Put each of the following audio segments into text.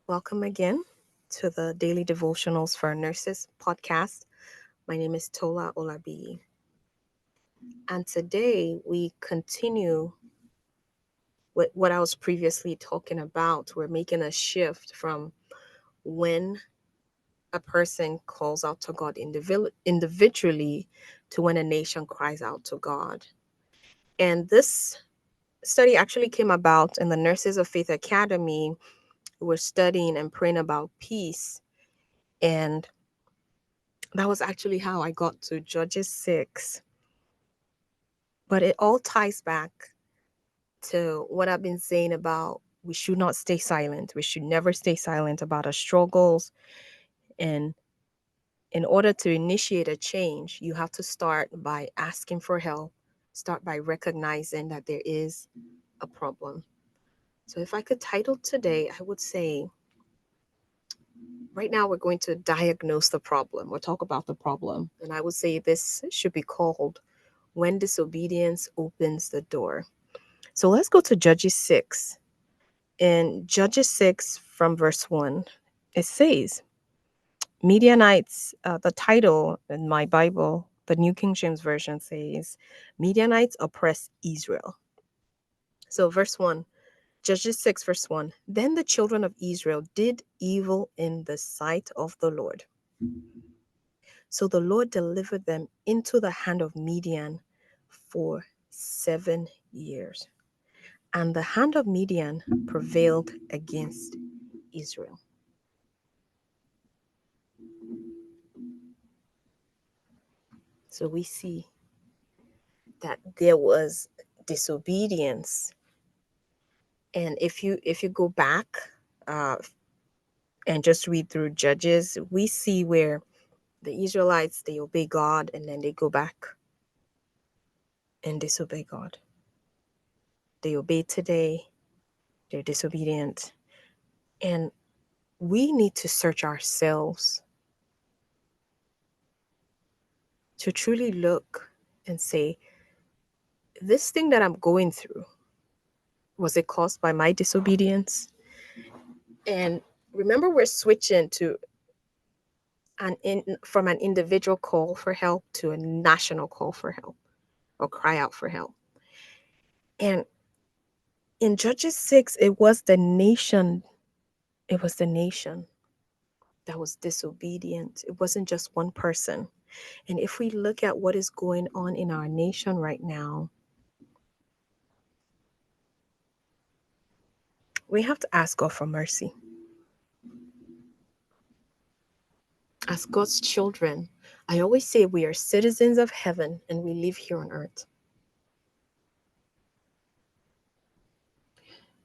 Welcome again to the Daily Devotionals for Nurses podcast. My name is Tola Olabi, and today we continue with what I was previously talking about. We're making a shift from when a person calls out to God individually to when a nation cries out to God. And this study actually came about in the Nurses of Faith Academy. We're studying and praying about peace. And that was actually how I got to Judges 6. But it all ties back to what I've been saying about we should not stay silent. We should never stay silent about our struggles. And in order to initiate a change, you have to start by asking for help, start by recognizing that there is a problem. So if I could title today, I would say right now we're going to diagnose the problem or talk about the problem. And I would say this should be called When Disobedience Opens the Door. So let's go to Judges 6. In Judges 6 from verse 1, it says, Midianites, the title in my Bible, the New King James Version says, Midianites oppress Israel. So verse 1, Judges 6 verse 1, then the children of Israel did evil in the sight of the Lord. So the Lord delivered them into the hand of Midian for 7 years. And the hand of Midian prevailed against Israel. So we see that there was disobedience. And if you go back uh, and just read through Judges, we see where the Israelites, they obey God and then they go back and disobey God. They obey today, they're disobedient. And we need to search ourselves to truly look and say, this thing that I'm going through, was it caused by my disobedience? And remember, we're switching to from an individual call for help to a national call for help or cry out for help. And in Judges 6, it was the nation that was disobedient. It wasn't just one person. And if we look at what is going on in our nation right now, we have to ask God for mercy. As God's children, I always say we are citizens of heaven and we live here on earth.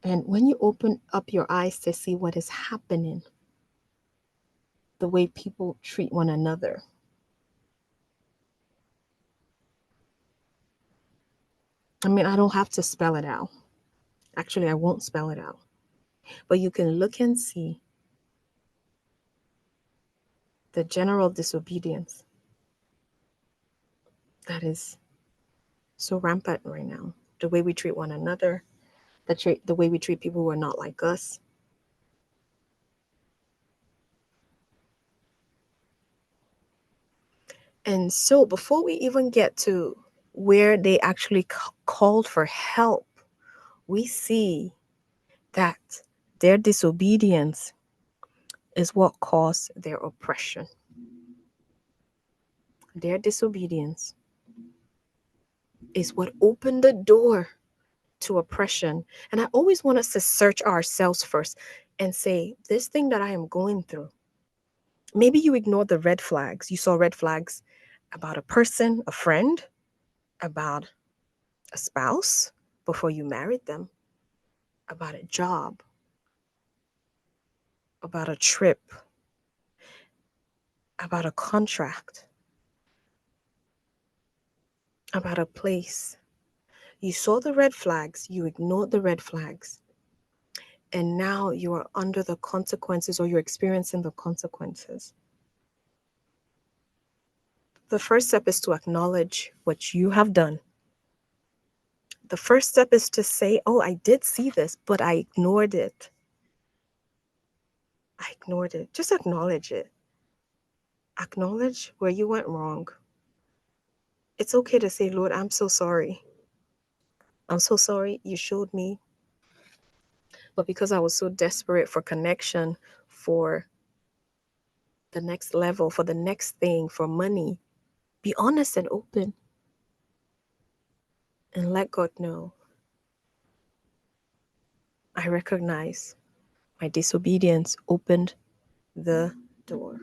And when you open up your eyes to see what is happening, the way people treat one another, I mean, I don't have to spell it out. Actually, I won't spell it out. But you can look and see the general disobedience that is so rampant right now. The way we treat one another, the way we treat people who are not like us. And so before we even get to where they actually called for help, we see that their disobedience is what caused their oppression. Their disobedience is what opened the door to oppression. And I always want us to search ourselves first and say, this thing that I am going through, maybe you ignored the red flags. You saw red flags about a person, a friend, about a spouse before you married them, about a job, about a trip, about a contract, about a place. You saw the red flags, you ignored the red flags, and now you are under the consequences or you're experiencing the consequences. The first step is to acknowledge what you have done. The first step is to say, oh, I did see this, but I ignored it. I ignored it. Just acknowledge it. Acknowledge where you went wrong. It's okay to say, Lord, I'm so sorry. I'm so sorry you showed me. But because I was so desperate for connection, for the next level, for the next thing, for money, be honest and open and let God know. I recognize my disobedience opened the door.